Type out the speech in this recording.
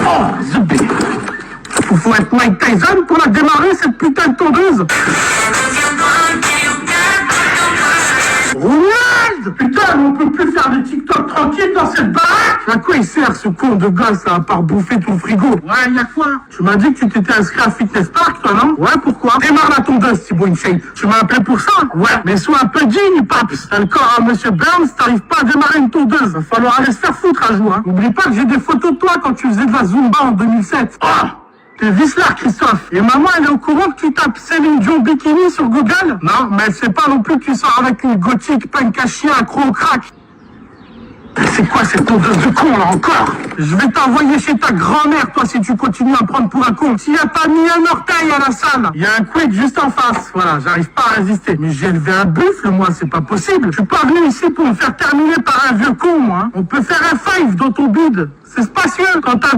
Oh, zbé. Faut être Mike Tyson pour la démarrer, cette putain de tondeuse. Ronald! Putain, on peut plus faire des TikTok tranquilles dans cette baraque! À quoi il sert ce con de gosse à part bouffer ton frigo? Ouais, y'a quoi? Tu m'as dit que tu t'étais inscrit à Fitness Park, toi, non? Ouais, pourquoi? Démarre la tondeuse, Thibaut InShape. Tu m'as appelé pour ça? Ouais, mais sois un peu digne, paps. T'as le corps à Monsieur Burns, t'arrives pas à démarrer une tondeuse. Va falloir aller se faire foutre un jour, hein. N'oublie pas que j'ai des photos de toi quand tu faisais de la Zumba en 2007. Oh! T'es vicelard, Christophe. Et maman, elle est au courant que tu tapes Céline Dion bikini sur Google? Non, mais elle sait pas non plus que tu sors avec une gothique punk à chien accro au crack. C'est quoi cette tondeuse de con, là, encore? Je vais t'envoyer chez ta grand-mère, toi, si tu continues à prendre pour un con. S'il y a pas mis un orteil à la salle. Il y a un quick juste en face. Voilà, j'arrive pas à résister. Mais j'ai élevé un buffle, moi, c'est pas possible. Je suis pas venu ici pour me faire terminer par un vieux con, moi. On peut faire un five dans ton bide. C'est spacieux quand t'as